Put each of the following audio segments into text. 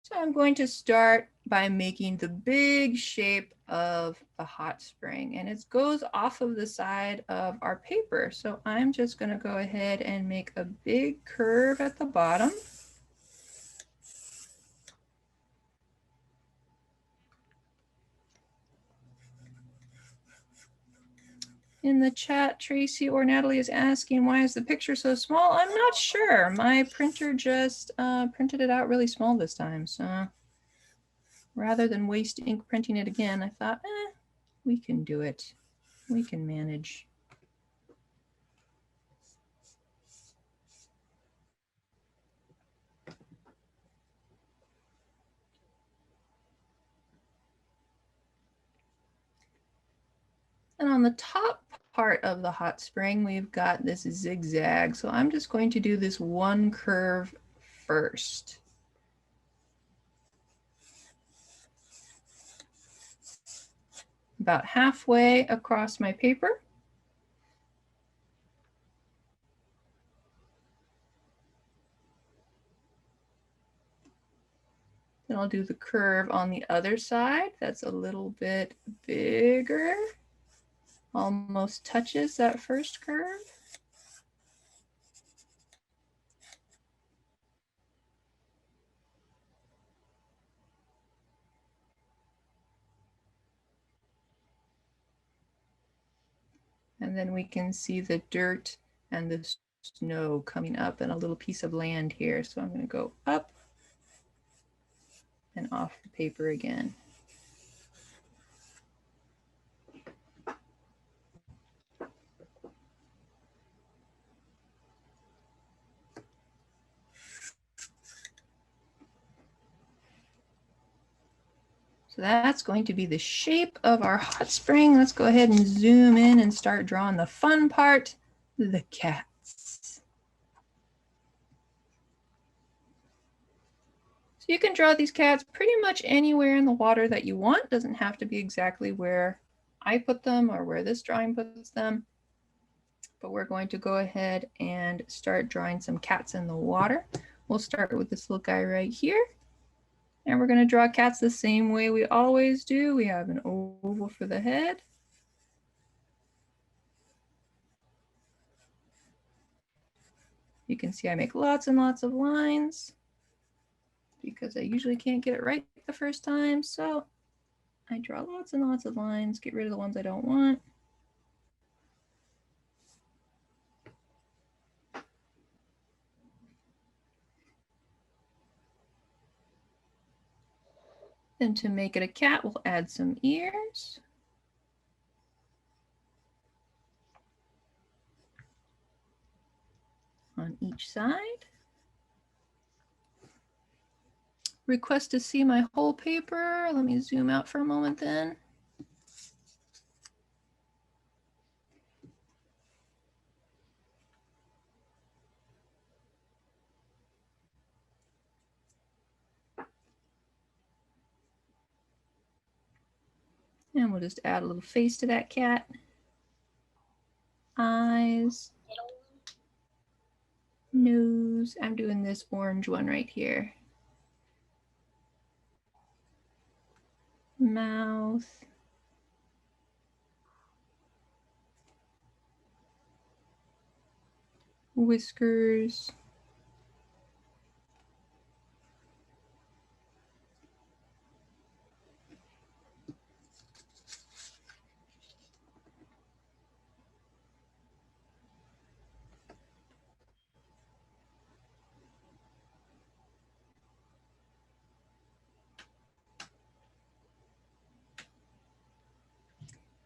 So I'm going to start by making the big shape of the hot spring, and it goes off of the side of our paper. So I'm just going to go ahead and make a big curve at the bottom. In the chat, Tracy or Natalie is asking, why is the picture so small? I'm not sure. My printer just printed it out really small this time. So rather than waste ink printing it again, I thought, we can do it. We can manage. And on the top part of the hot spring, we've got this zigzag. So I'm just going to do this one curve first. About halfway across my paper. Then I'll do the curve on the other side. That's a little bit bigger. Almost touches that first curve. And then we can see the dirt and the snow coming up and a little piece of land here. So I'm going to go up and off the paper again. So that's going to be the shape of our hot spring. Let's go ahead and zoom in and start drawing the fun part, the cats. So you can draw these cats pretty much anywhere in the water that you want. Doesn't have to be exactly where I put them or where this drawing puts them. But we're going to go ahead and start drawing some cats in the water. We'll start with this little guy right here. And we're going to draw cats the same way we always do. We have an oval for the head. You can see I make lots and lots of lines because I usually can't get it right the first time. So I draw lots and lots of lines, get rid of the ones I don't want. Then to make it a cat, we'll add some ears. On each side. Request to see my whole paper. Let me zoom out for a moment then. And we'll just add a little face to that cat. Eyes. Nose. I'm doing this orange one right here. Mouth. Whiskers.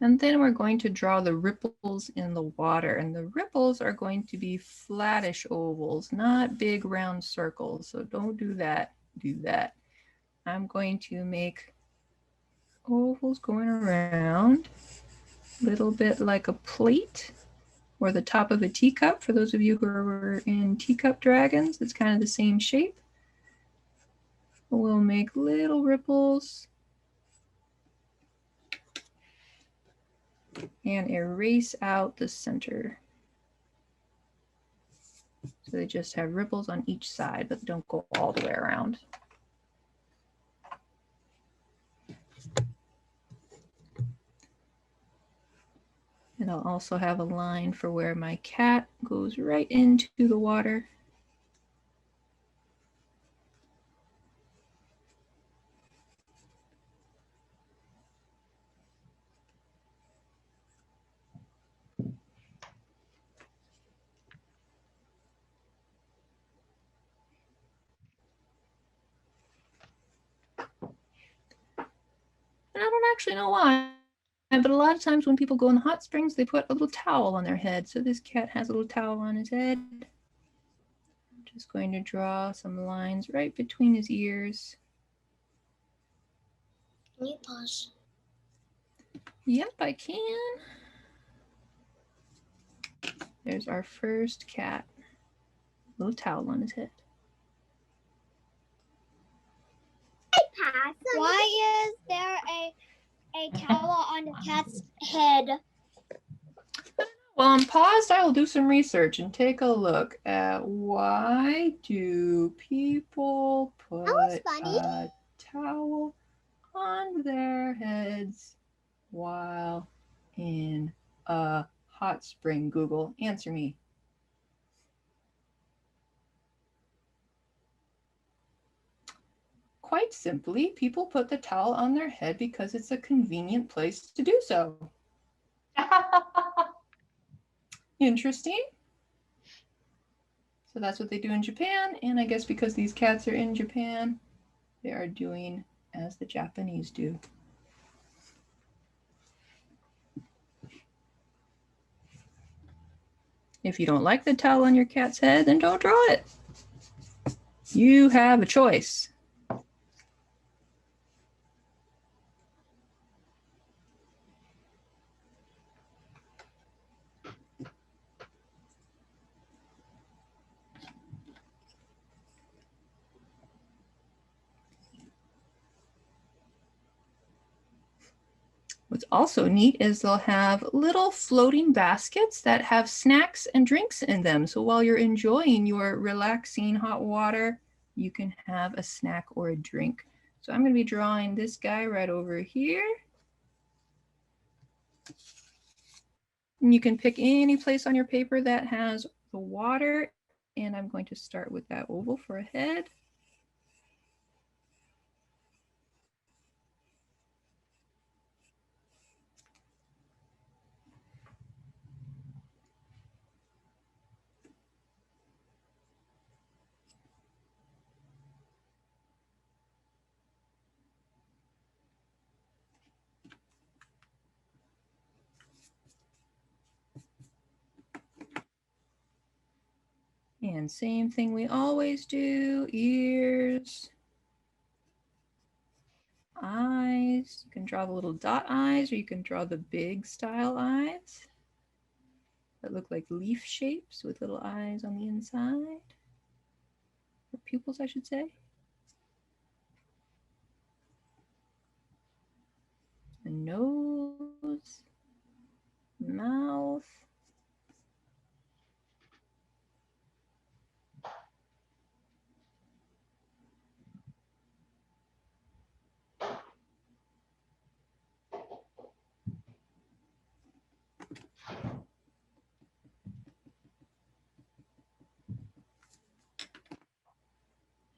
And then we're going to draw the ripples in the water. And the ripples are going to be flattish ovals, not big round circles. So don't do that. Do that. I'm going to make ovals going around, a little bit like a plate or the top of a teacup. For those of you who are in teacup dragons, it's kind of the same shape. We'll make little ripples and erase out the center. So they just have ripples on each side, but don't go all the way around. I'll also have a line for where my cat goes right into the water. And I don't actually know why, but a lot of times when people go in the hot springs, they put a little towel on their head. So this cat has a little towel on his head. I'm just going to draw some lines right between his ears. Can you pause? Yep, I can. There's our first cat. Little towel on his head. Why is there a towel on the cat's head? Well, I'm paused. I will do some research and take a look at why do people put a towel on their heads while in a hot spring. Google, answer me. Quite simply, people put the towel on their head because it's a convenient place to do so. Interesting. So that's what they do in Japan, and I guess because these cats are in Japan, they are doing as the Japanese do. If you don't like the towel on your cat's head, then don't draw it. You have a choice. What's also neat is they'll have little floating baskets that have snacks and drinks in them. So while you're enjoying your relaxing hot water, you can have a snack or a drink. So I'm going to be drawing this guy right over here. And you can pick any place on your paper that has the water. And I'm going to start with that oval for a head. And same thing we always do, ears, eyes. You can draw the little dot eyes, or you can draw the big style eyes that look like leaf shapes with little eyes on the inside, or pupils, I should say. A nose, mouth.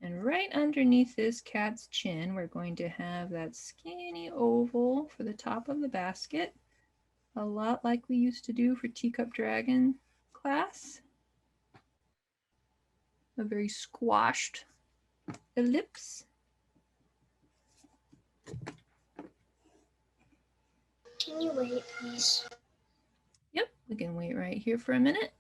And right underneath this cat's chin, we're going to have that skinny oval for the top of the basket, a lot like we used to do for Teacup Dragon class. A very squashed ellipse. Can you wait, please? Yep, we can wait right here for a minute.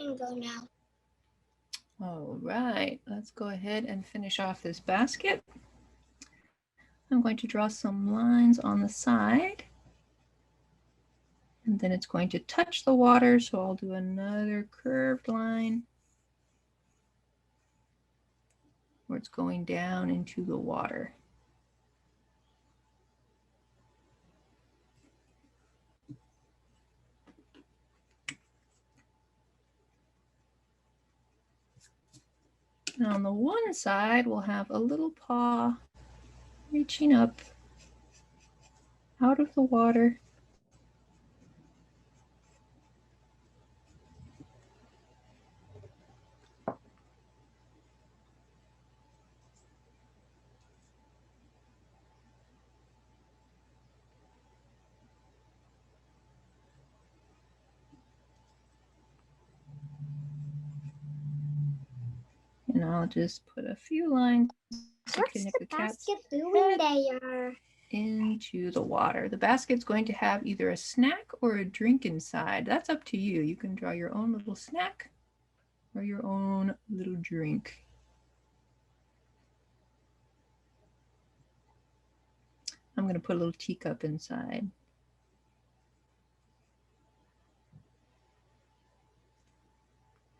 can go now. All right, let's go ahead and finish off this basket. I'm going to draw some lines on the side. And then it's going to touch the water, so I'll do another curved line where it's going down into the water. And on the one side, we'll have a little paw reaching up out of the water. And I'll just put a few lines to connect the cat's head into the water. The basket's going to have either a snack or a drink inside. That's up to you. You can draw your own little snack or your own little drink. I'm going to put a little teacup inside.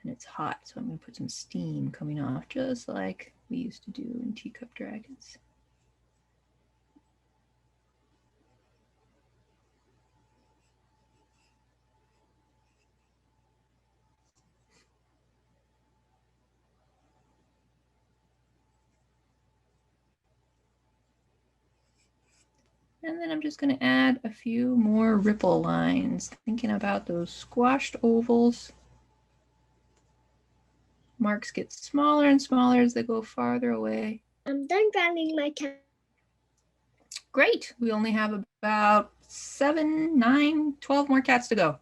And it's hot, so I'm going to put some steam coming off, just like we used to do in Teacup Dragons. And then I'm just going to add a few more ripple lines, thinking about those squashed ovals. Marks get smaller and smaller as they go farther away. I'm done drawing my cat. Great. We only have about 7, 9, 12 more cats to go.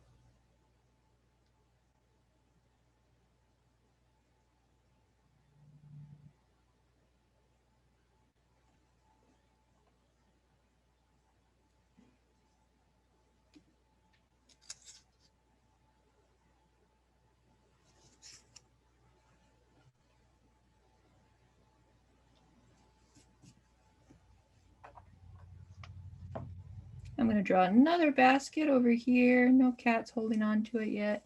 I'm going to draw another basket over here. No cats holding on to it yet.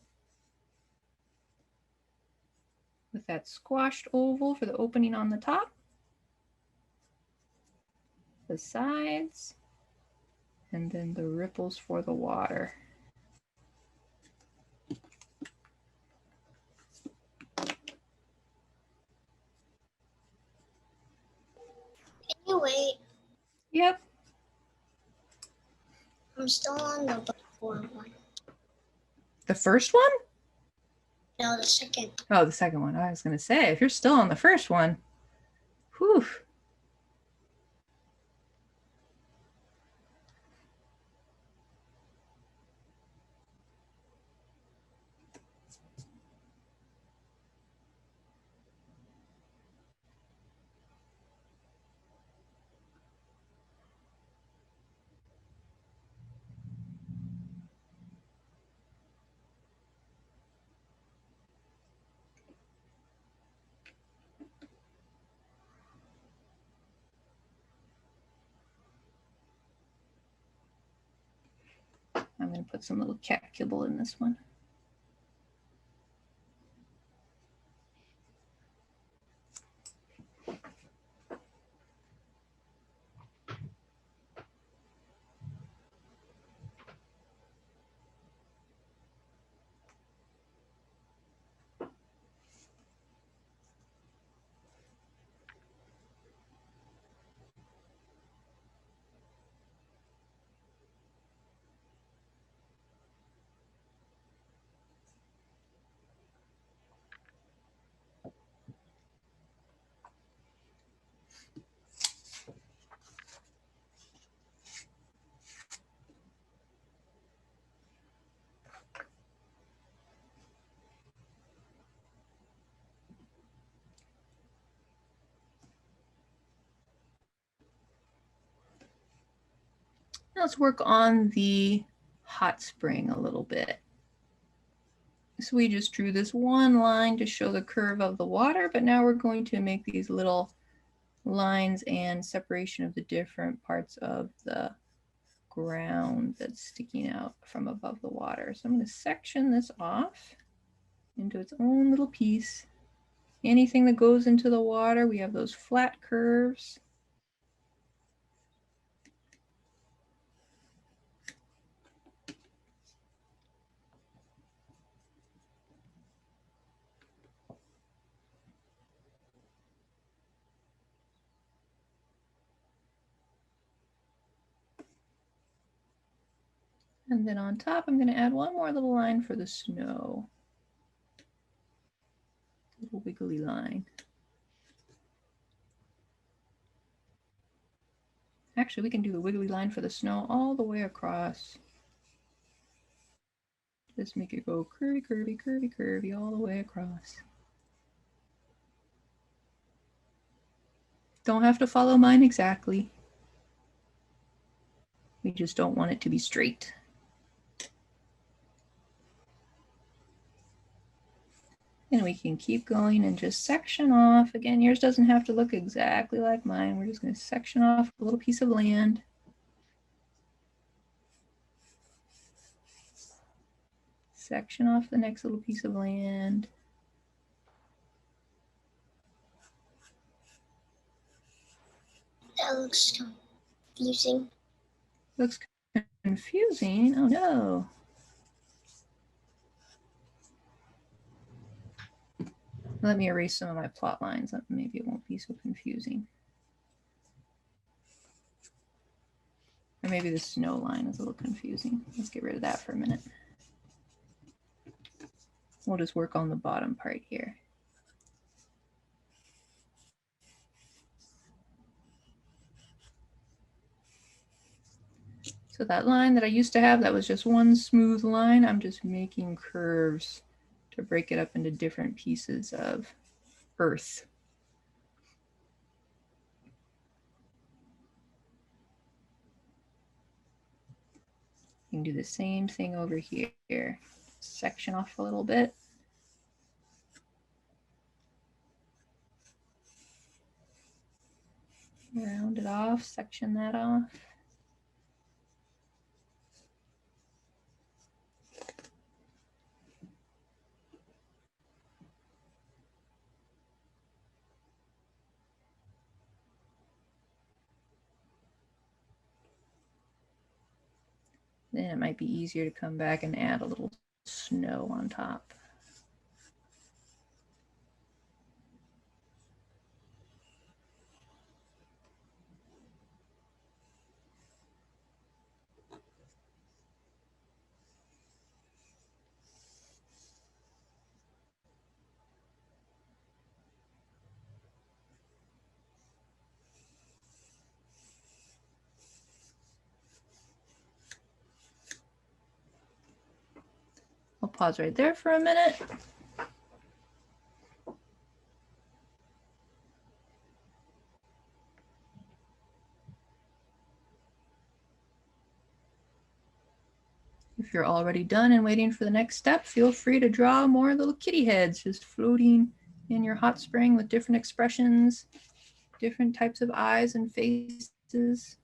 With that squashed oval for the opening on the top. The sides. And then the ripples for the water. Can you wait? Yep. I'm still on the before one. The first one? No, the second. Oh, the second one. I was going to say, if you're still on the first one, whew. I'm going to put some little cat kibble in this one. Now let's work on the hot spring a little bit. So we just drew this one line to show the curve of the water, but now we're going to make these little lines and separation of the different parts of the ground that's sticking out from above the water. So I'm going to section this off into its own little piece. Anything that goes into the water, we have those flat curves. And then on top, I'm going to add one more little line for the snow. Little wiggly line. Actually, we can do the wiggly line for the snow all the way across. Just make it go curvy, curvy, curvy, curvy all the way across. Don't have to follow mine exactly. We just don't want it to be straight. And we can keep going and just section off. Again, yours doesn't have to look exactly like mine. We're just going to section off a little piece of land. Section off the next little piece of land. That looks confusing. Looks confusing. Oh no. Let me erase some of my plot lines. Maybe it won't be so confusing. Or maybe the snow line is a little confusing. Let's get rid of that for a minute. We'll just work on the bottom part here. So that line that I used to have, that was just one smooth line. I'm just making curves to break it up into different pieces of earth. You can do the same thing over here. Section off a little bit. Round it off, section that off. Then it might be easier to come back and add a little snow on top. I'll pause right there for a minute. If you're already done and waiting for the next step, feel free to draw more little kitty heads just floating in your hot spring with different expressions, different types of eyes and faces.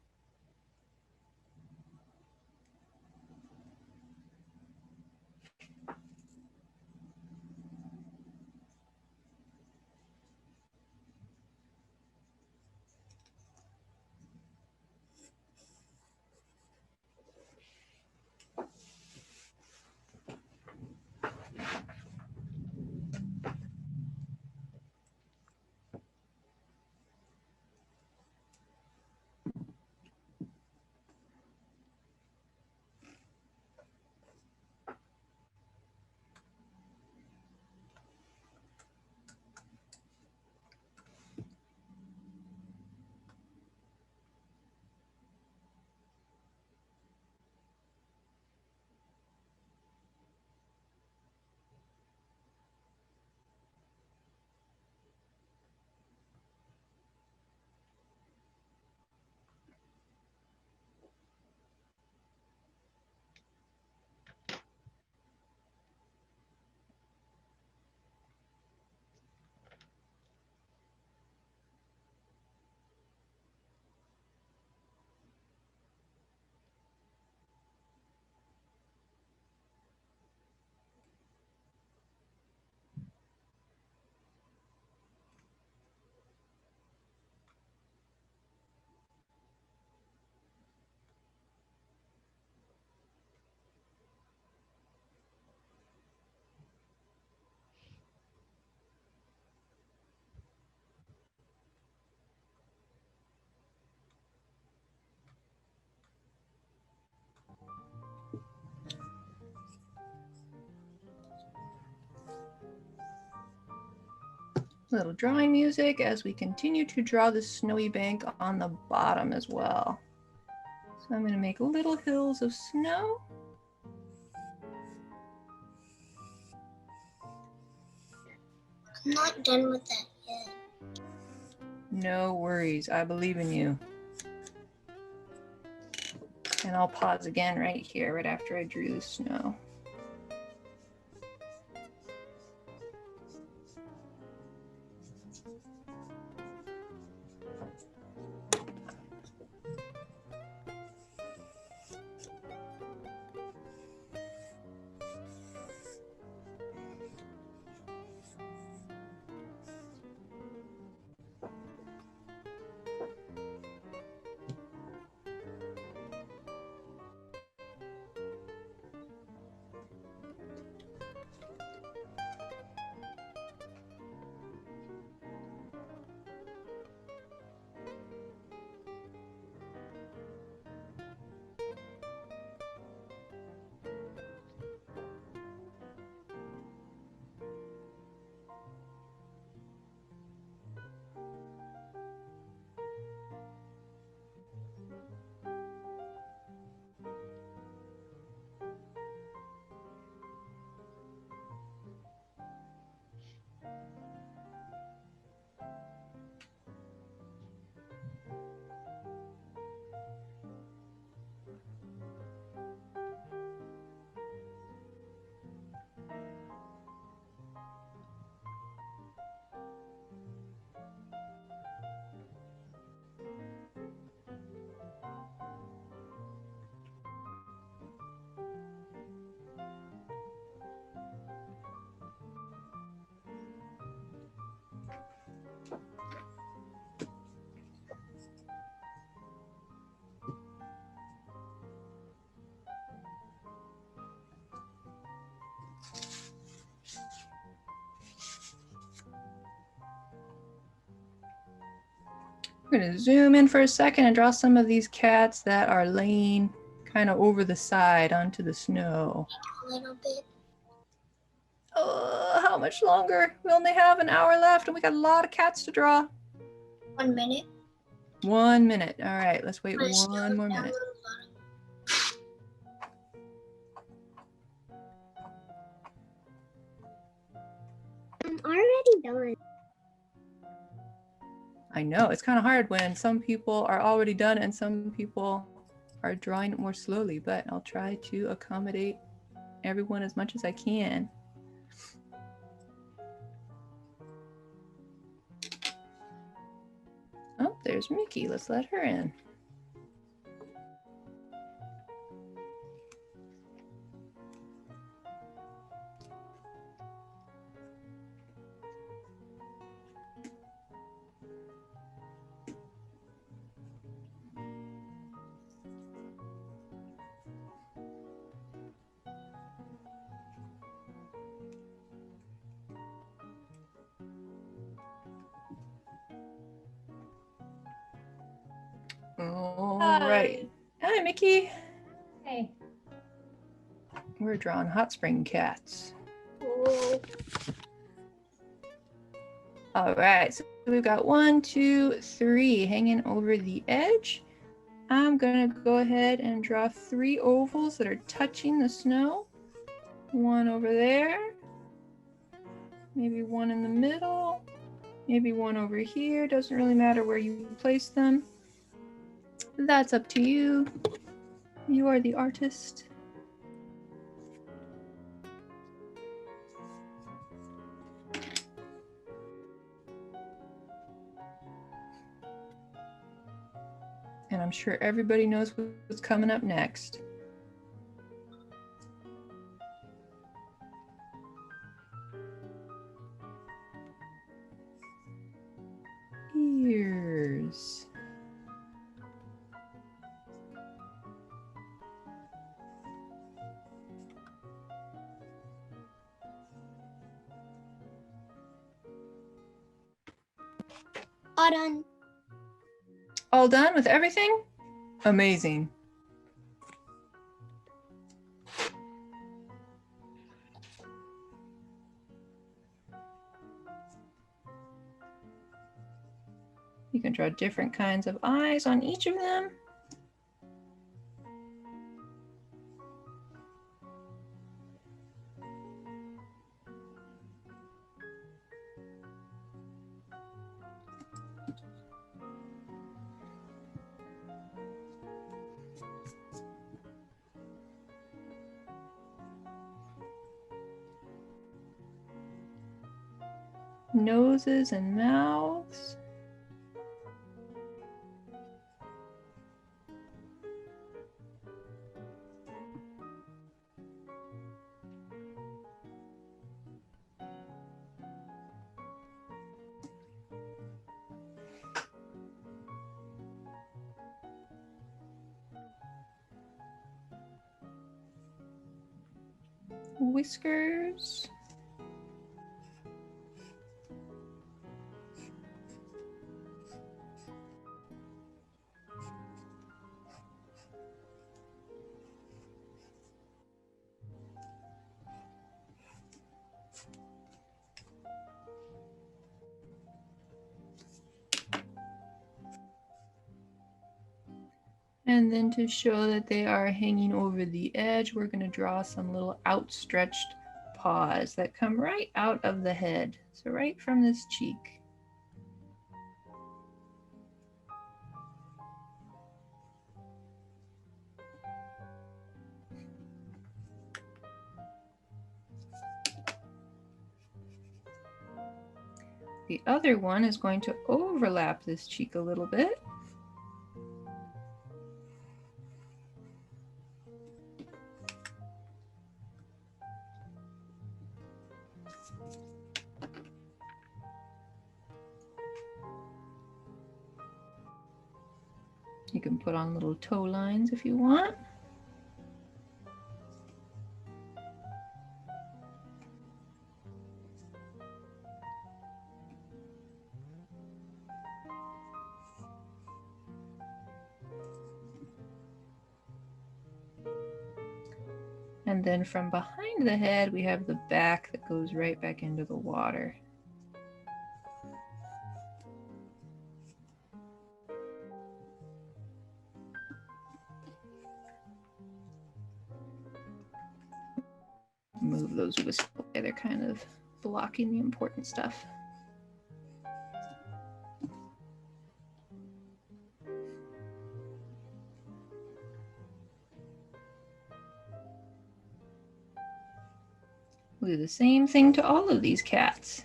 Little drawing music as we continue to draw the snowy bank on the bottom as well. So I'm going to make little hills of snow. I'm not done with that yet. No worries, I believe in you. And I'll pause again right here, right after I drew the snow. We're going to zoom in for a second and draw some of these cats that are laying kind of over the side onto the snow. A little bit. How much longer? We only have an hour left and we got a lot of cats to draw. 1 minute. 1 minute. All right, let's wait one more minute. I'm already done. I know, it's kind of hard when some people are already done and some people are drawing it more slowly, but I'll try to accommodate everyone as much as I can. Oh, there's Mickey. Let's let her in. All right. Hi, Mickey. Hey. We're drawing hot spring cats. Oh. All right, so we've got 1, 2, 3 hanging over the edge. I'm gonna go ahead and draw 3 ovals that are touching the snow. 1 over there, maybe 1 in the middle, maybe 1 over here. Doesn't really matter where you place them. That's up to you. You are the artist. And I'm sure everybody knows what's coming up next. Ears. All done. All done with everything? Amazing. You can draw different kinds of eyes on each of them. Noses and mouths. Whiskers. And then to show that they are hanging over the edge, we're going to draw some little outstretched paws that come right out of the head. So right from this cheek. The other one is going to overlap this cheek a little bit. You can put on little toe lines if you want. And then from behind the head, we have the back that goes right back into the water. Move those whiskers away. They're kind of blocking the important stuff. We'll do the same thing to all of these cats.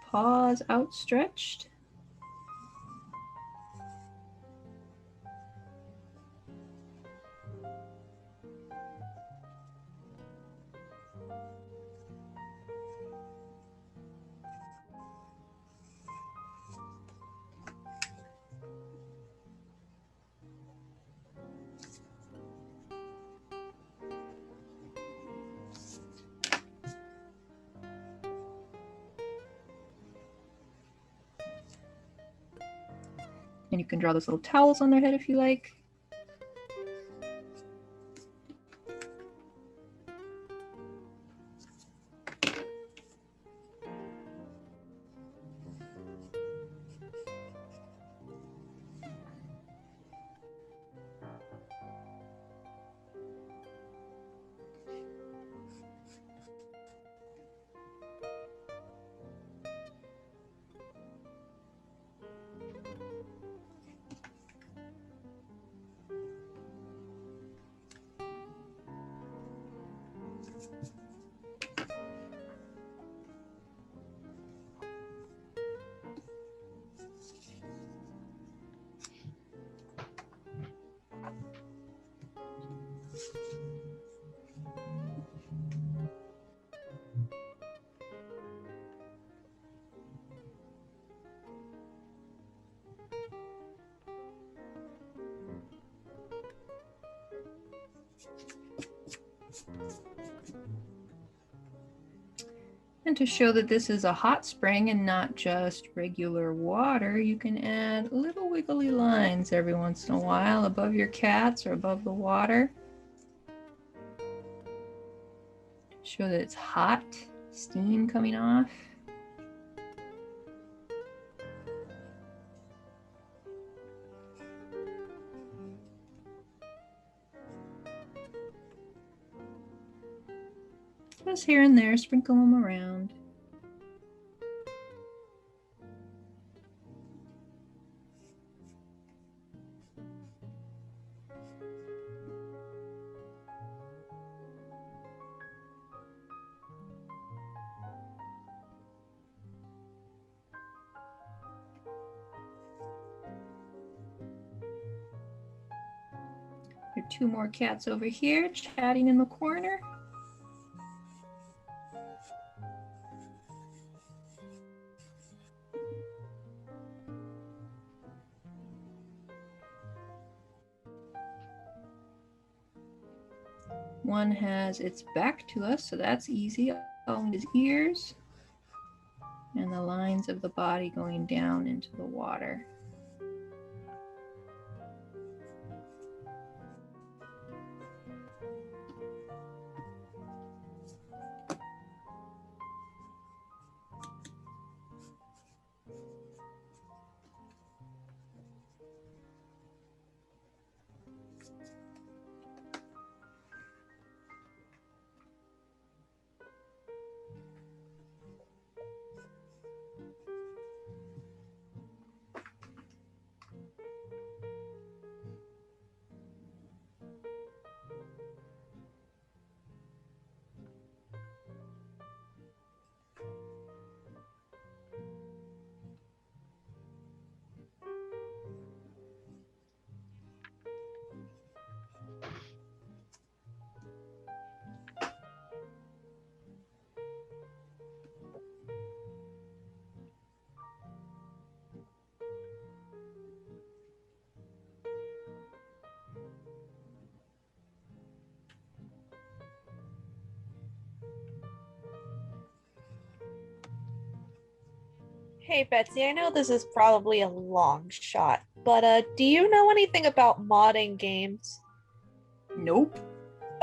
Paws outstretched. And you can draw those little towels on their head if you like. And to show that this is a hot spring and not just regular water, you can add little wiggly lines every once in a while above your cats or above the water. Show that it's hot, steam coming off. Just here and there, sprinkle them around. There are 2 more cats over here chatting in the corner. One has its back to us, so that's easy. All his ears and the lines of the body going down into the water. Hey Betsy, I know this is probably a long shot, but do you know anything about modding games? Nope.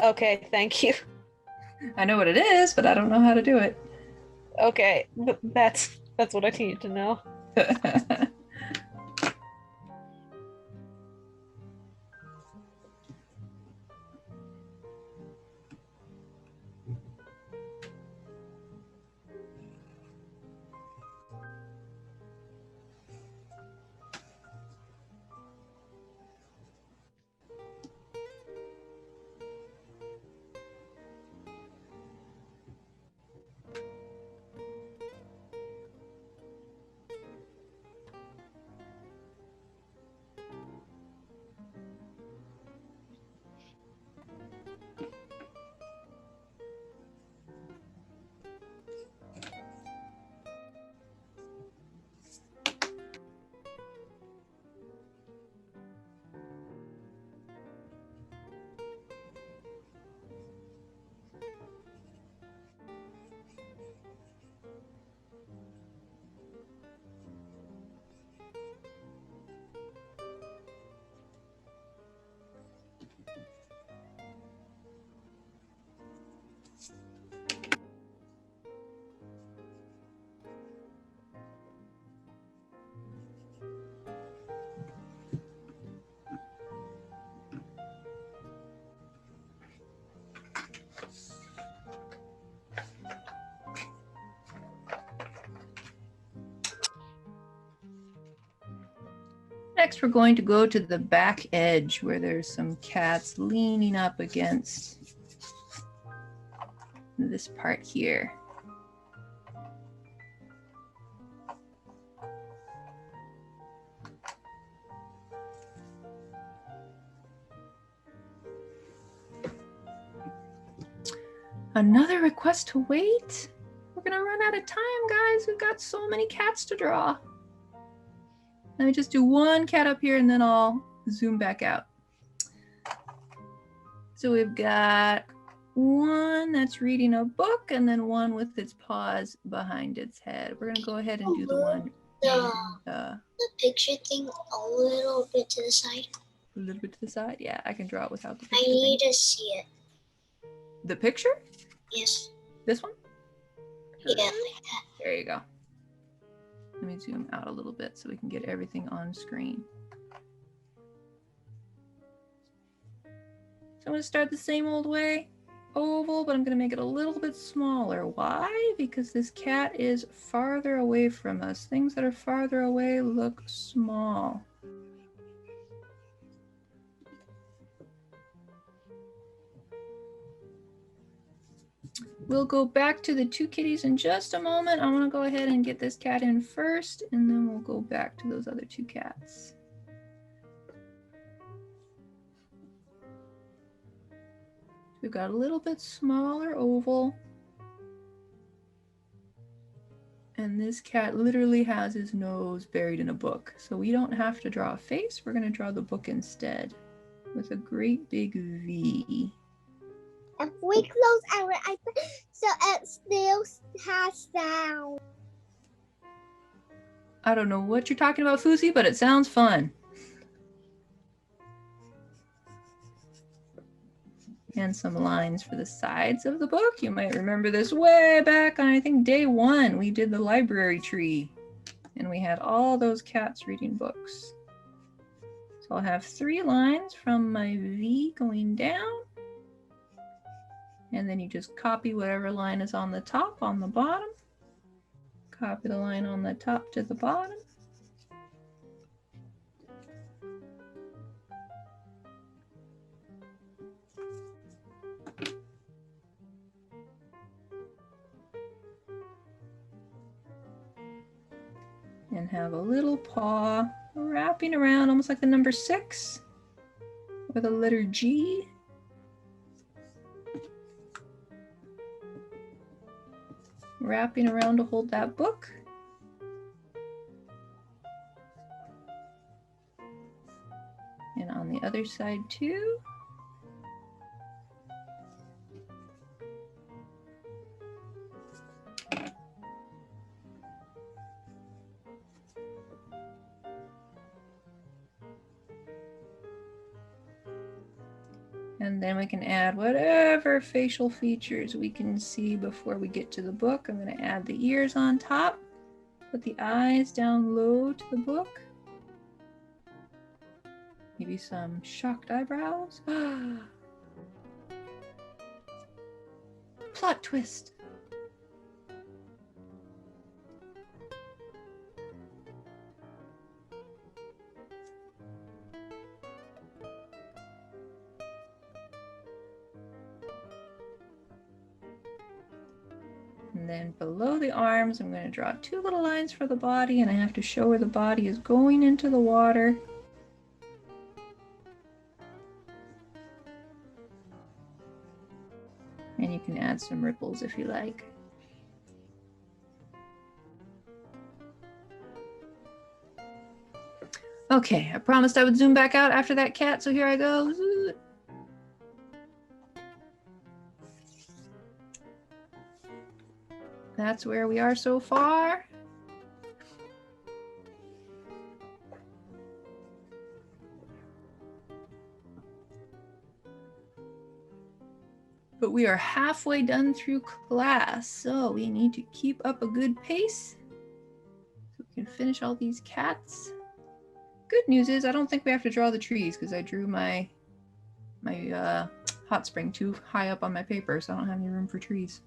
Okay, thank you. I know what it is, but I don't know how to do it. Okay, that's what I need to know. Next, we're going to go to the back edge where there's some cats leaning up against this part here. Another request to wait? We're gonna run out of time, guys. We've got so many cats to draw. Let me just do one cat up here and then I'll zoom back out. So we've got one that's reading a book and then one with its paws behind its head. We're gonna go ahead and do the one. The picture thing a little bit to the side. A little bit to the side? Yeah, I can draw it without the picture I need thing. to see it. The picture? Yes. This one? Yeah, like that. There you go. Let me zoom out a little bit so we can get everything on screen. So I'm gonna start the same old way. oval, but I'm going to make it a little bit smaller. Why? Because this cat is farther away from us. Things that are farther away look small. We'll go back to the two kitties in just a moment. I want to go ahead and get this cat in first, and then we'll go back to those other two cats. We've got a little bit smaller oval. And this cat literally has his nose buried in a book. So we don't have to draw a face. We're going to draw the book instead with a great big V. If we close our eyes, so it still has sound. I don't know what you're talking about, Fusi, but it sounds fun. And some lines for the sides of the book. You might remember this way back on, I think, day 1. We did the library tree. And we had all those cats reading books. So I'll have 3 lines from my V going down. And then you just copy whatever line is on the top, on the bottom. Copy the line on the top to the bottom. And have a little paw wrapping around almost like the number 6 with a letter G. Wrapping around to hold that book. And on the other side too. And then we can add whatever facial features we can see before we get to the book. I'm going to add the ears on top, put the eyes down low to the book. Maybe some shocked eyebrows. Plot twist. And then below the arms, I'm going to draw 2 little lines for the body, and I have to show where the body is going into the water. And you can add some ripples if you like. Okay, I promised I would zoom back out after that cat, so here I go. That's where we are so far. But we are halfway done through class, so we need to keep up a good pace so we can finish all these cats. Good news is I don't think we have to draw the trees because I drew my hot spring too high up on my paper, so I don't have any room for trees.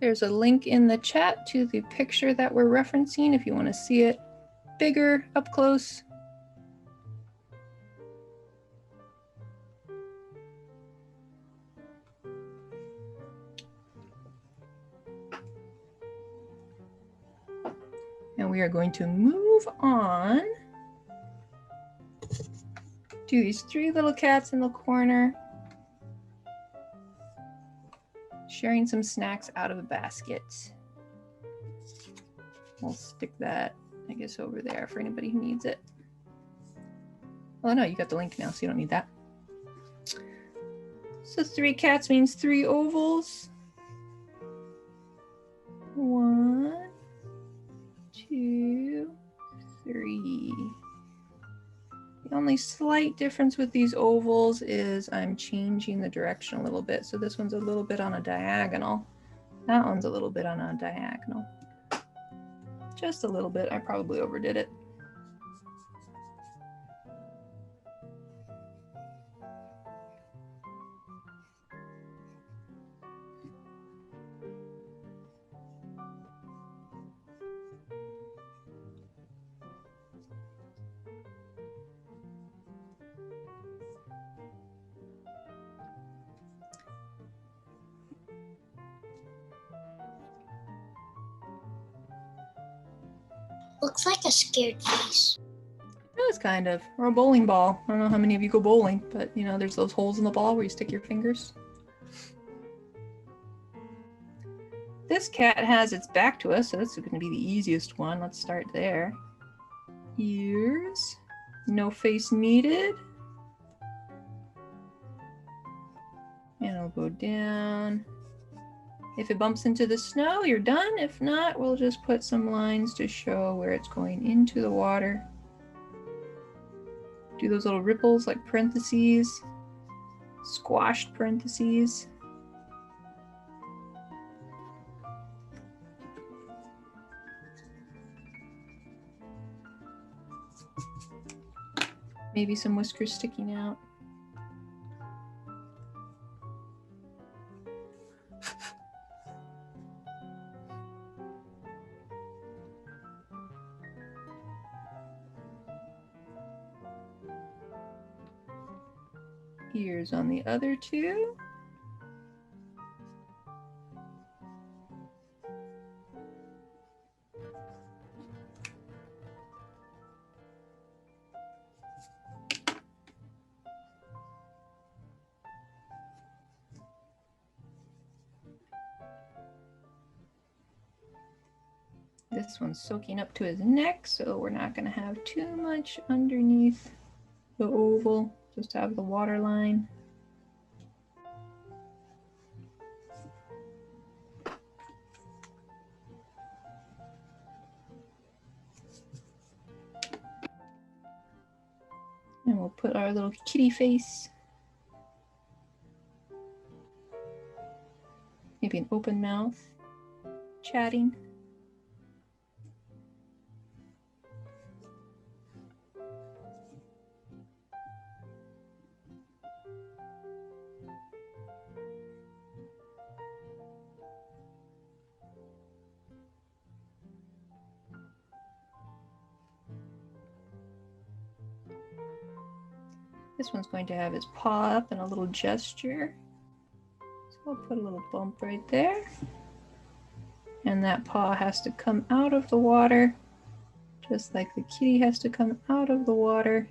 There's a link in the chat to the picture that we're referencing if you want to see it bigger, up close. And we are going to move on to these 3 little cats in the corner, sharing some snacks out of a basket. We'll stick that, I guess, over there for anybody who needs it. Oh no, you got the link now, so you don't need that. So 3 cats means 3 ovals. 1, 2, 3. The only slight difference with these ovals is I'm changing the direction a little bit. So this one's a little bit on a diagonal. That one's a little bit on a diagonal. Just a little bit. I probably overdid it. Looks like a scared face. It was kind of, or a bowling ball. I don't know how many of you go bowling, but you know, there's those holes in the ball where you stick your fingers. This cat has its back to us, so this is going to be the easiest one. Let's start there. Ears, no face needed. And it'll go down. If it bumps into the snow, you're done. If not, we'll just put some lines to show where it's going into the water. Do those little ripples like parentheses, squashed parentheses. Maybe some whiskers sticking out. Ears on the other 2. This one's soaking up to his neck, so we're not going to have too much underneath the oval. Just have the water line. And we'll put our little kitty face. Maybe an open mouth, chatting. This one's going to have his paw up and a little gesture. So I'll put a little bump right there. And that paw has to come out of the water, just like the kitty has to come out of the water.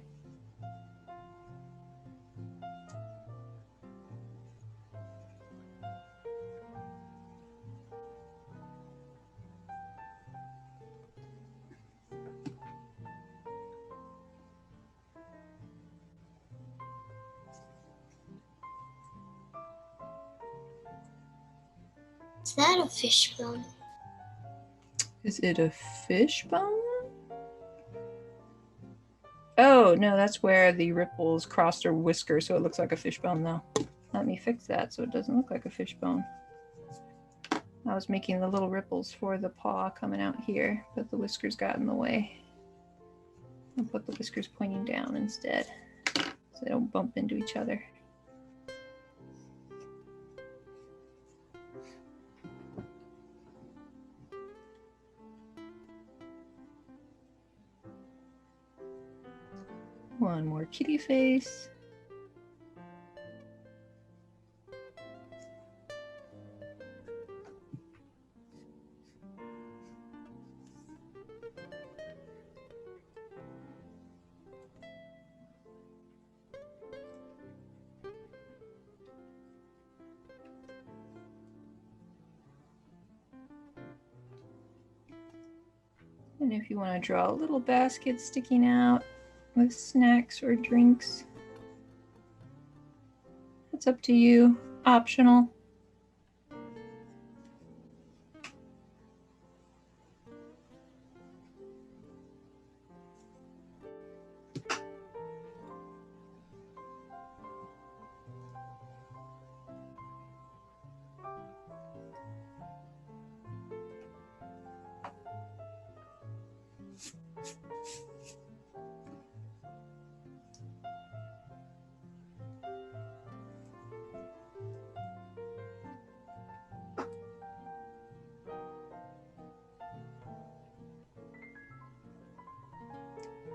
Is that a fishbone? Is it a fishbone? Oh, no, that's where the ripples crossed her whisker, so it looks like a fishbone, though. Let me fix that so it doesn't look like a fishbone. I was making the little ripples for the paw coming out here, but the whiskers got in the way. I'll put the whiskers pointing down instead, so they don't bump into each other. kitty face. And if you want to draw a little basket sticking out with snacks or drinks, that's up to you, optional.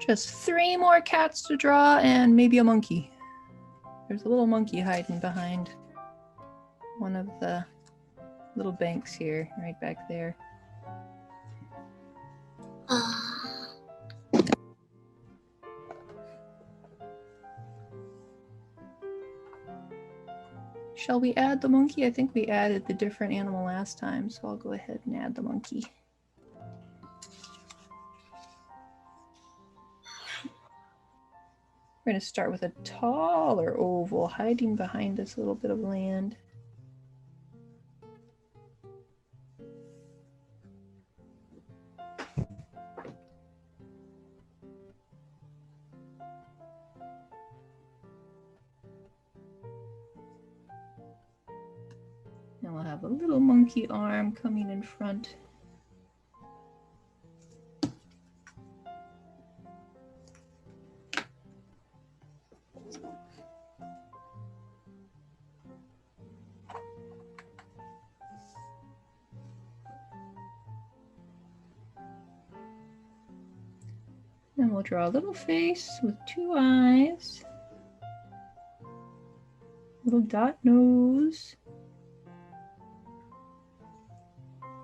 Just 3 more cats to draw and maybe a monkey. There's a little monkey hiding behind one of the little banks here, right back there. Shall we add the monkey? I think we added the different animal last time, so I'll go ahead and add the monkey. We're going to start with a taller oval hiding behind this little bit of land. And we'll have a little monkey arm coming in front. Then we'll draw a little face with 2 eyes, little dot nose,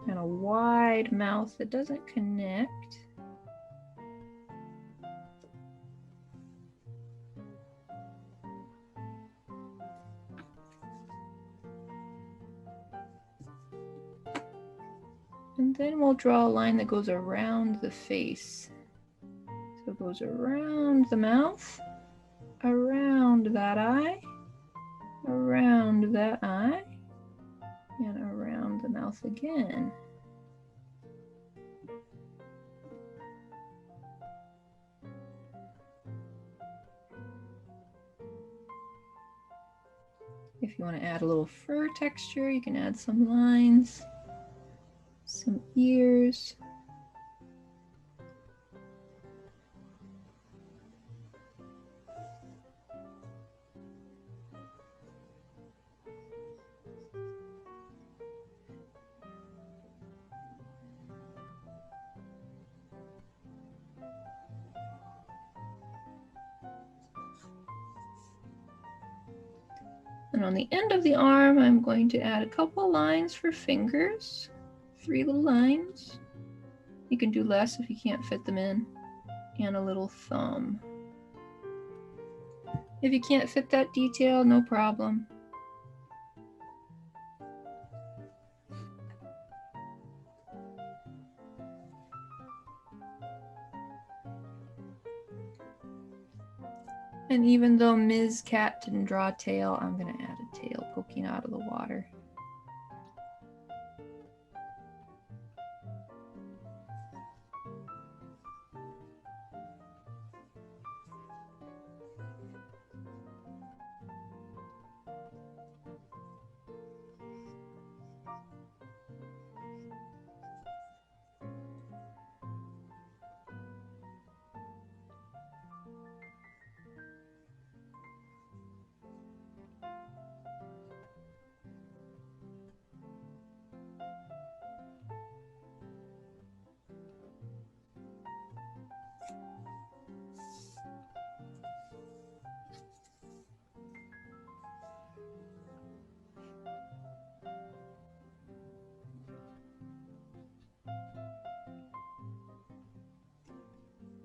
and a wide mouth that doesn't connect. And then we'll draw a line that goes around the face. So it goes around the mouth, around that eye, around that eye, and around the mouth again. If you want to add a little fur texture, you can add some lines, some ears. And on the end of the arm, I'm going to add a couple lines for fingers, 3 little lines. You can do less if you can't fit them in, and a little thumb. If you can't fit that detail, no problem. And even though Ms. Cat didn't draw a tail, I'm going to add a tail poking out of the water.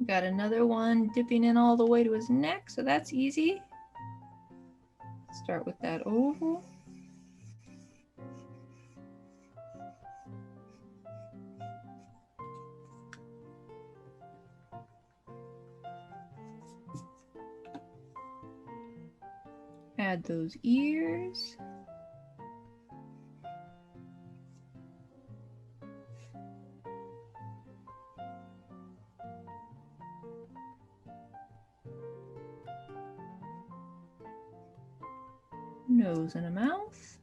Got another one dipping in all the way to his neck, so that's easy. Start with that oval. Add those ears. Nose and a mouth.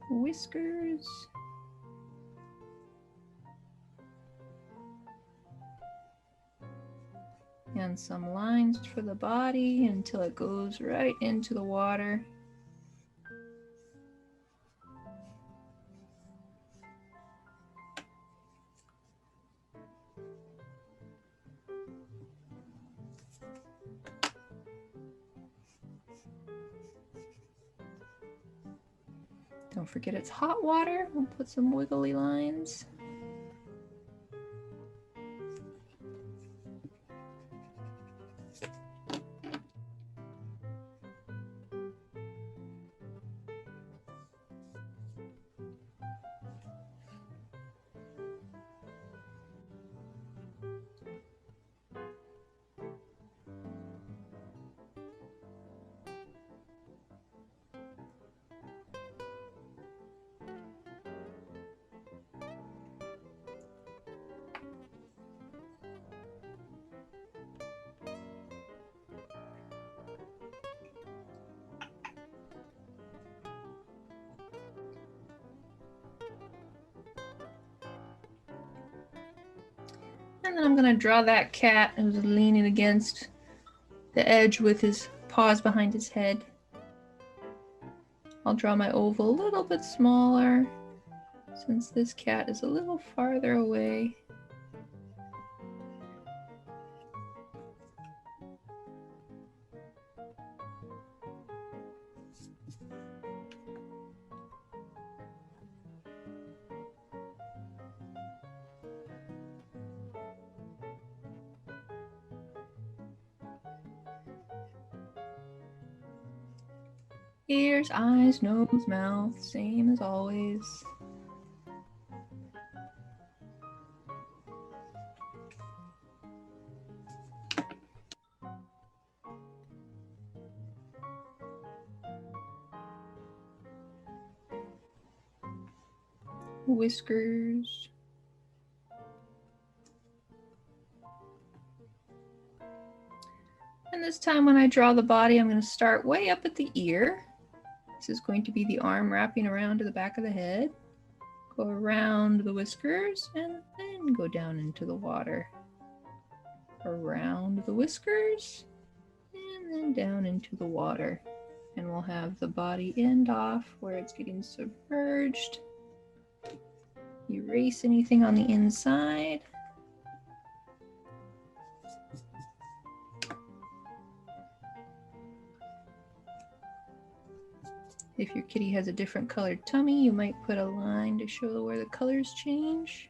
Whiskers. And some lines for the body until it goes right into the water. Don't forget it's hot water. We'll put some wiggly lines. And then I'm going to draw that cat who's leaning against the edge with his paws behind his head. I'll draw my oval a little bit smaller since this cat is a little farther away. Ears, eyes, nose, mouth, same as always. Whiskers. And this time when I draw the body, I'm going to start way up at the ear. This is going to be the arm wrapping around to the back of the head. Go around the whiskers and then go down into the water. Around the whiskers and then down into the water. And we'll have the body end off where it's getting submerged. Erase anything on the inside. If your kitty has a different colored tummy, you might put a line to show where the colors change.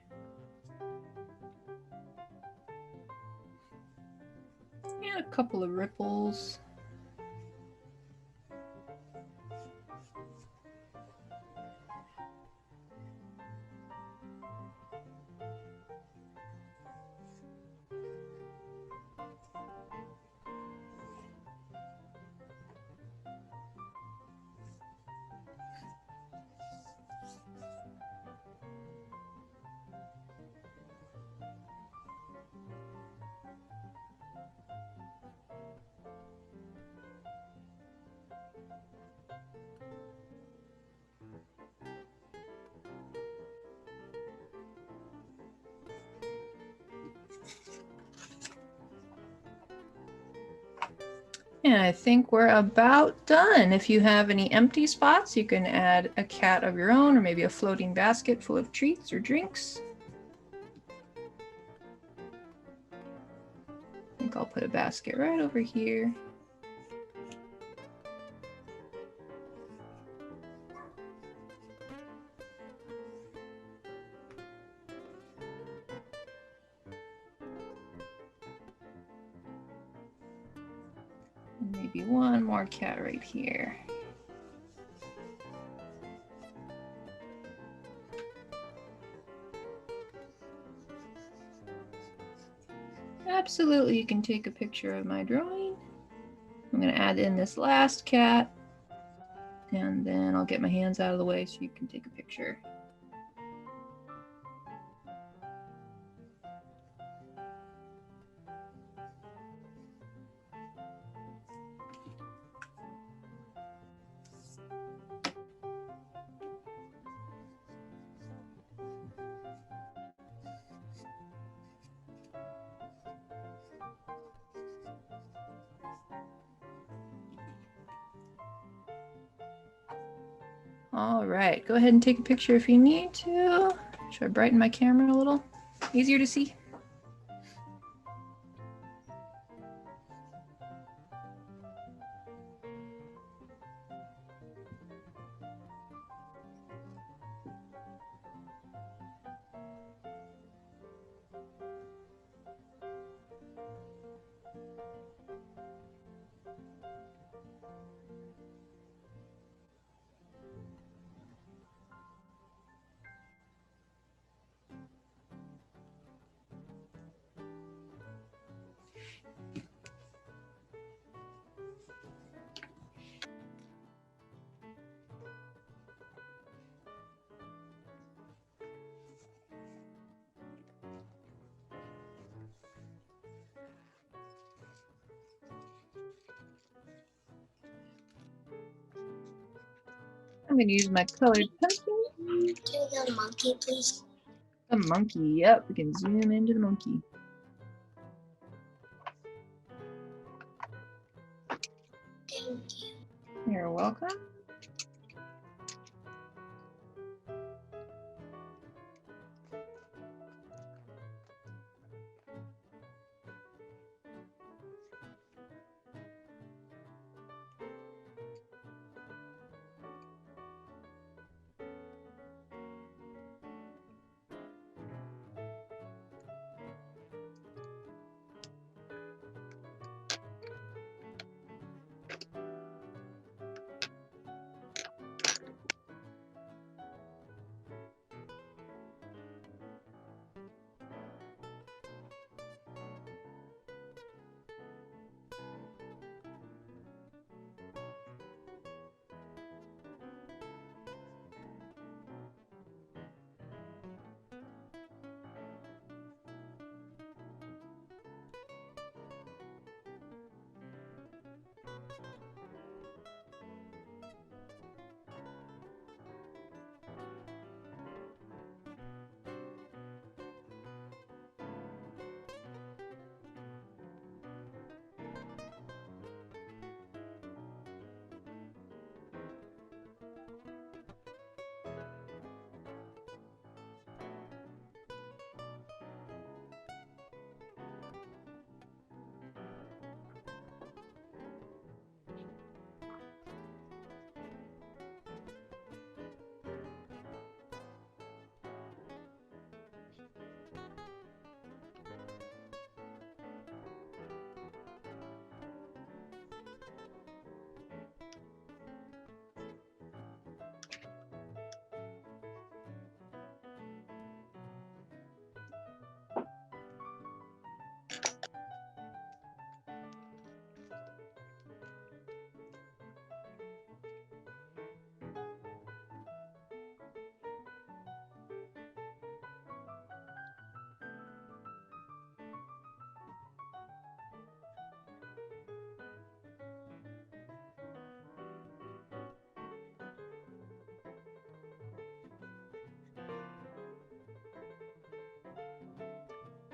And a couple of ripples. And I think we're about done. If you have any empty spots, you can add a cat of your own or maybe a floating basket full of treats or drinks. I think I'll put a basket right over here. Maybe one more cat right here. Absolutely, you can take a picture of my drawing. I'm going to add in this last cat, and then I'll get my hands out of the way so you can take a picture. All right, go ahead and take a picture if you need to. Should I brighten my camera a little? Easier to see? I'm going to use my colored pencil. To the monkey, please. The monkey, yep, we can zoom into the monkey. Thank you. You're welcome.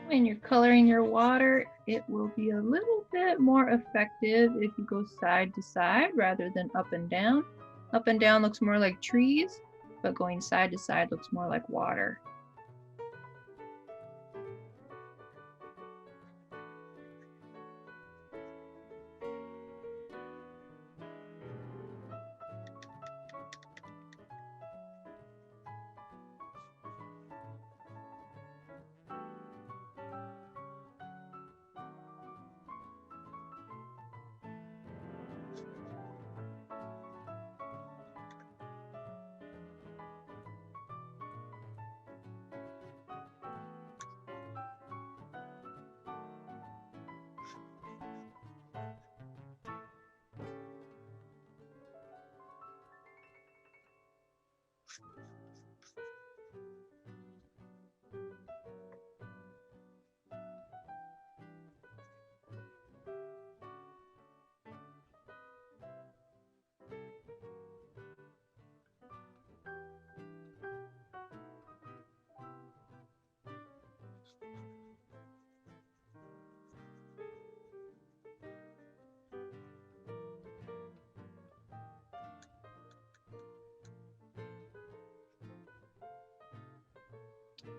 When you're coloring your water, it will be a little bit more effective if you go side to side rather than up and down. Up and down looks more like trees, but going side to side looks more like water.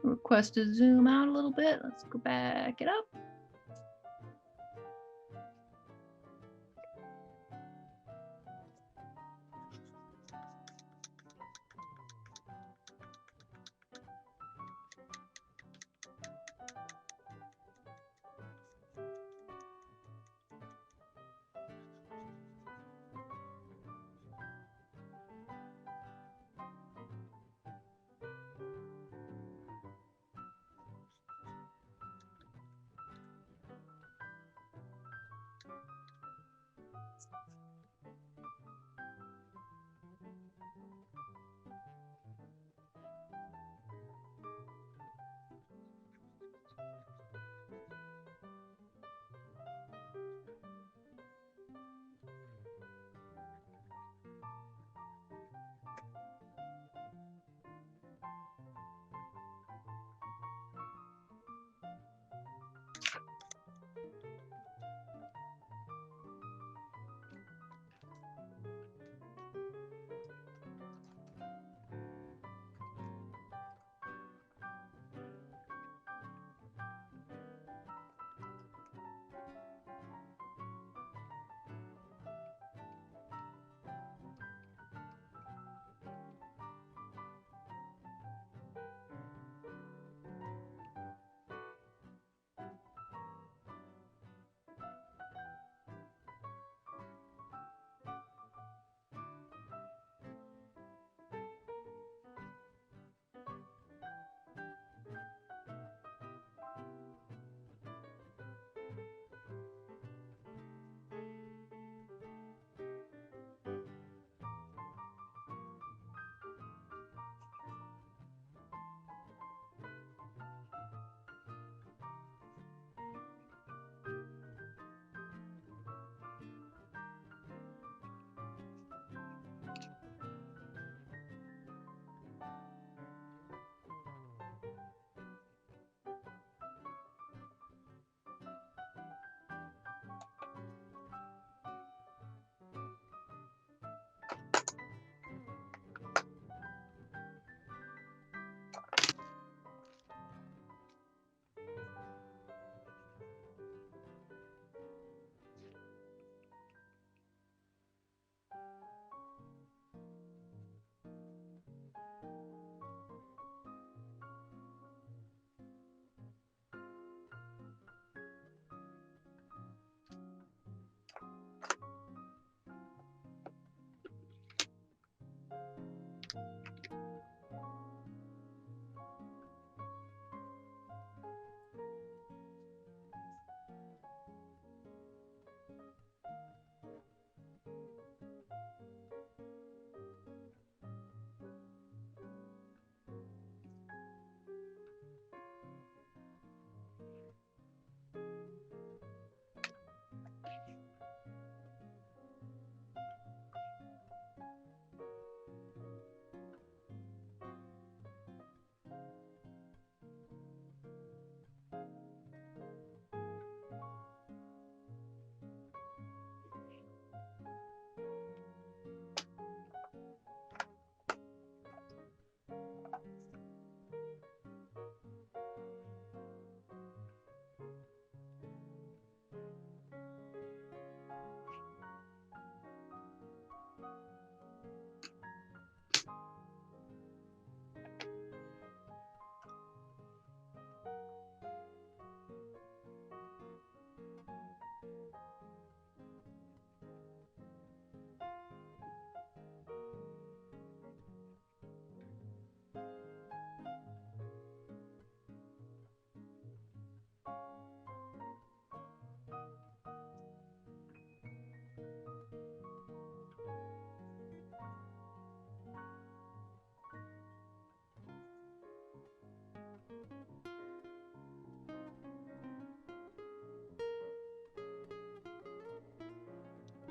Request to zoom out a little bit. Let's go back it up.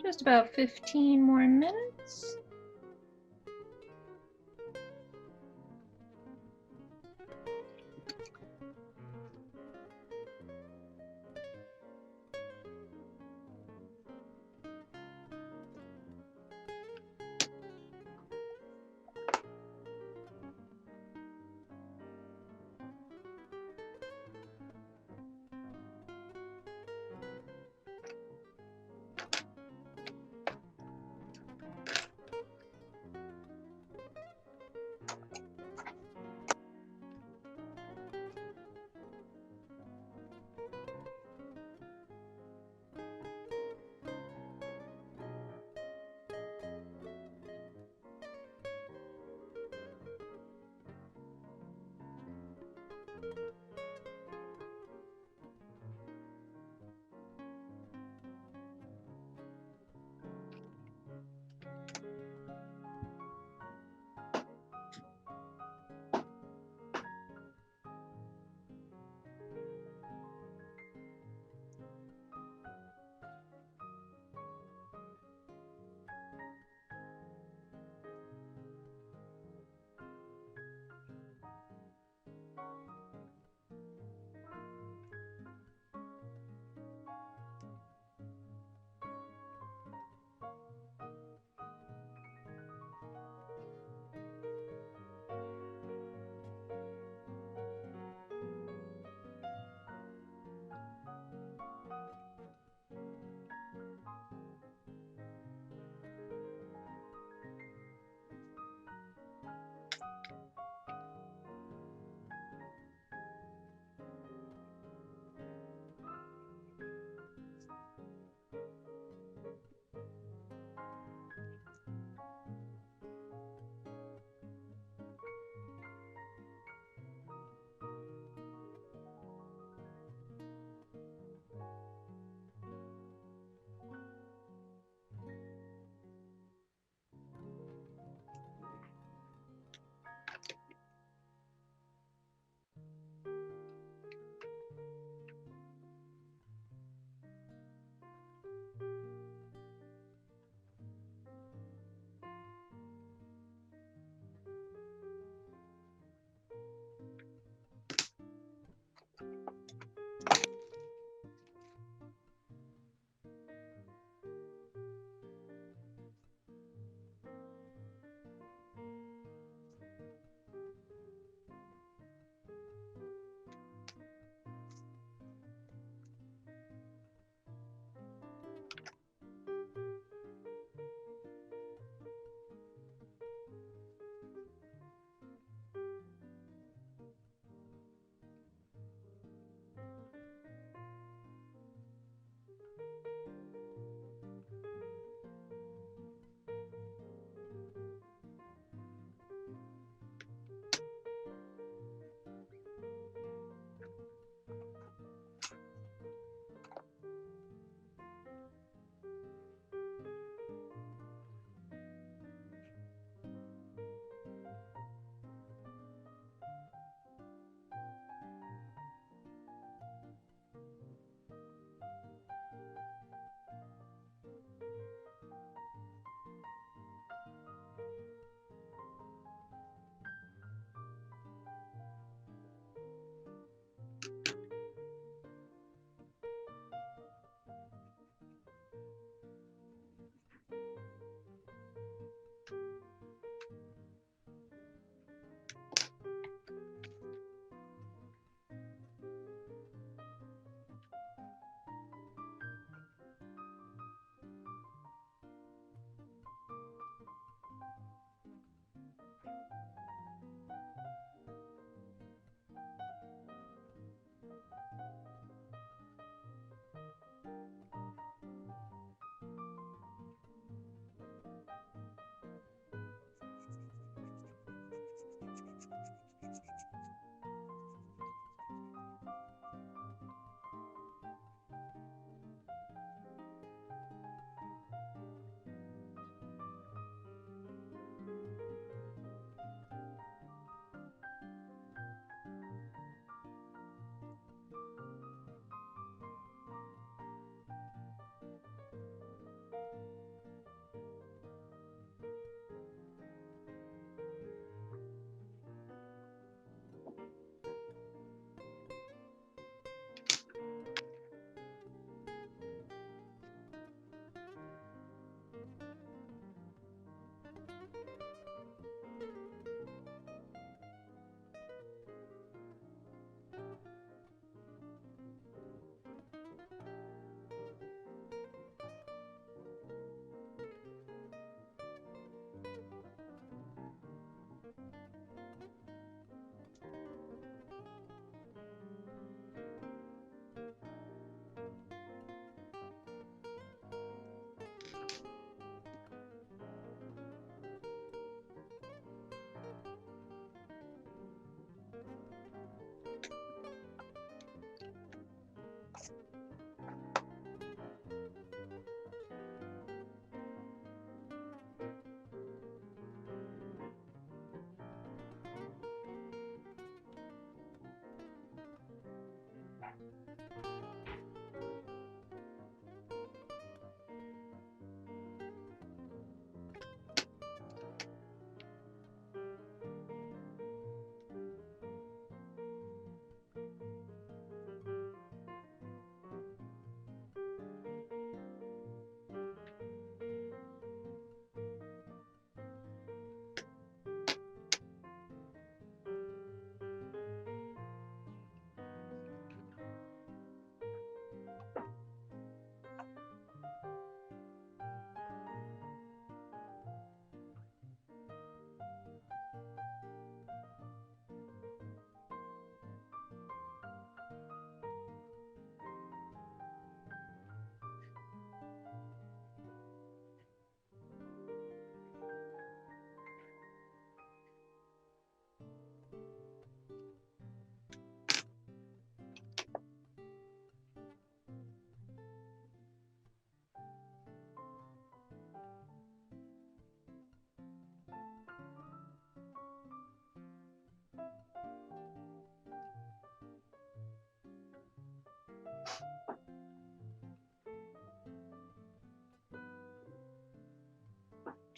Just about 15 more minutes.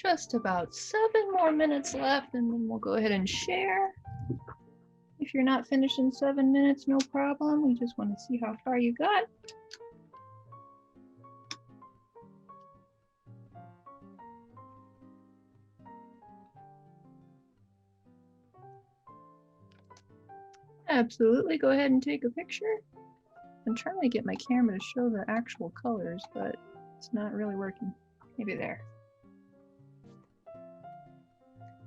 Just about 7 more minutes left, and then we'll go ahead and share. If you're not finished in 7 minutes, no problem. We just want to see how far you got. Absolutely, go ahead and take a picture. I'm trying to get my camera to show the actual colors, but it's not really working. Maybe there.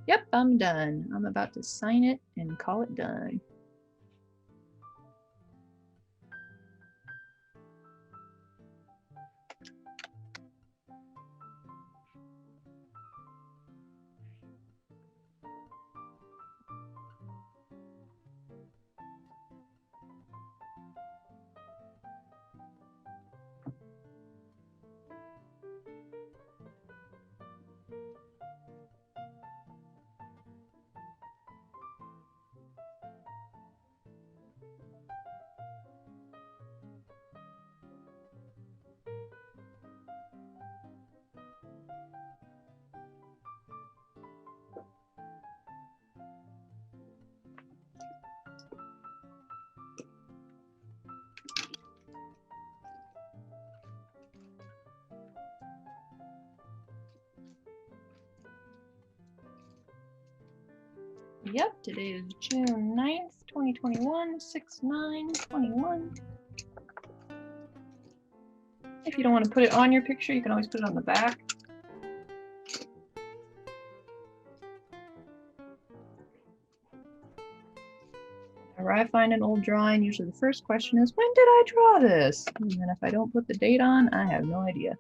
Yep, I'm done. I'm about to sign it and call it done. Yep, today is June 9th, 2021, 6/9/21. If you don't want to put it on your picture, you can always put it on the back. Whenever I find an old drawing, usually the first question is, when did I draw this? And then if I don't put the date on, I have no idea.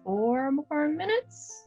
Four more minutes.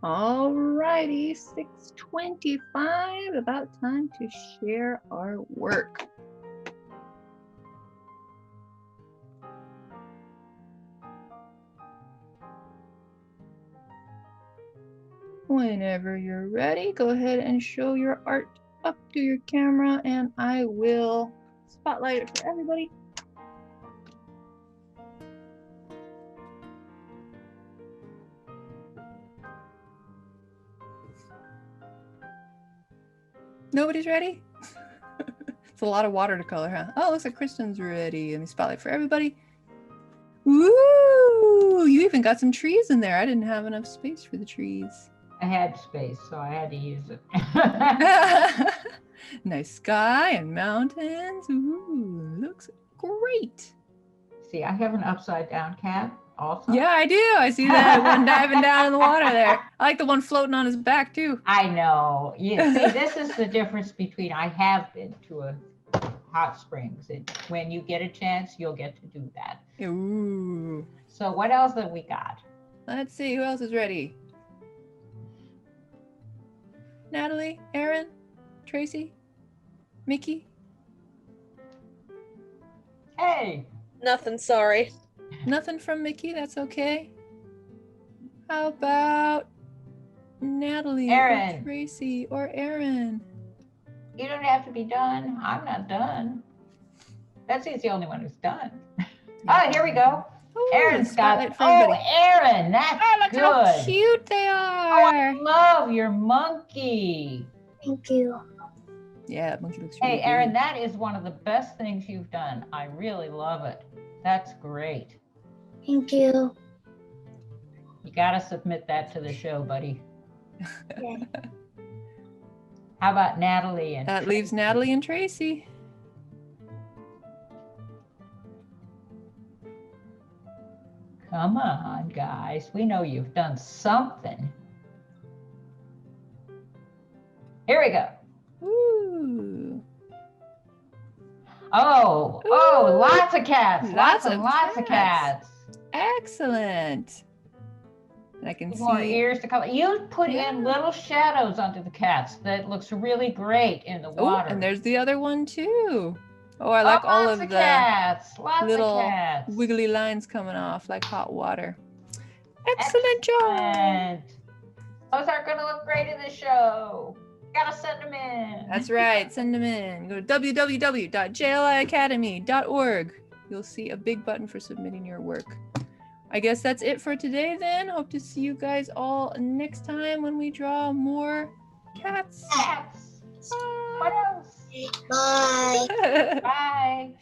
All righty, 6:25. About time to share our work. Whenever you're ready, go ahead and show your art up to your camera, and I will spotlight it for everybody. Nobody's ready? It's a lot of water to color, huh? Oh, looks like Kristen's ready. Let me spotlight for everybody. Woo! You even got some trees in there. I didn't have enough space for the trees. I had space, so I had to use it. Nice sky and mountains. Ooh, looks great. See, I have an upside down cat also. Yeah, I do. I see that one diving down in the water there. I like the one floating on his back too. I know. You see, this is the difference between I have been to a hot springs. And when you get a chance, you'll get to do that. Ooh. So what else have we got? Let's see, who else is ready? Natalie, Aaron, Tracy, Mickey. Hey. Nothing, sorry. Nothing from Mickey, that's okay. How about Natalie Aaron. or Tracy or Aaron? You don't have to be done. I'm not done. Betsy's the only one who's done. Oh, here we go. Ooh, Aaron's got spotlight it. for Oh, everybody. Aaron, that's Oh, look good. how cute they Oh, are. I love your monkey. Thank you. Yeah, that monkey looks really Hey, Aaron, good. that is one of the best things you've done. I really love it. That's great. Thank you. You got to submit that to the show, buddy. Yeah. How about Natalie? And That leaves Natalie and Tracy. Come on, guys. We know you've done something. Here we go. Ooh. Oh, Ooh. lots of cats. Lots Lots of of cats. Excellent. And I can see More ears to color. You put Yeah. in little shadows onto the cats. That looks really great in the Oh, water. and there's the other one too. Oh, I like all lots of the cats. Lots little of cats. wiggly lines coming off like hot water. Excellent job. Excellent. Those are going to look great in the show. Gotta send them in. That's right. Send them in. Go to www.jliacademy.org. You'll see a big button for submitting your work. I guess that's it for today then. Hope to see you guys all next time when we draw more cats. Cats. What else? Bye. Bye.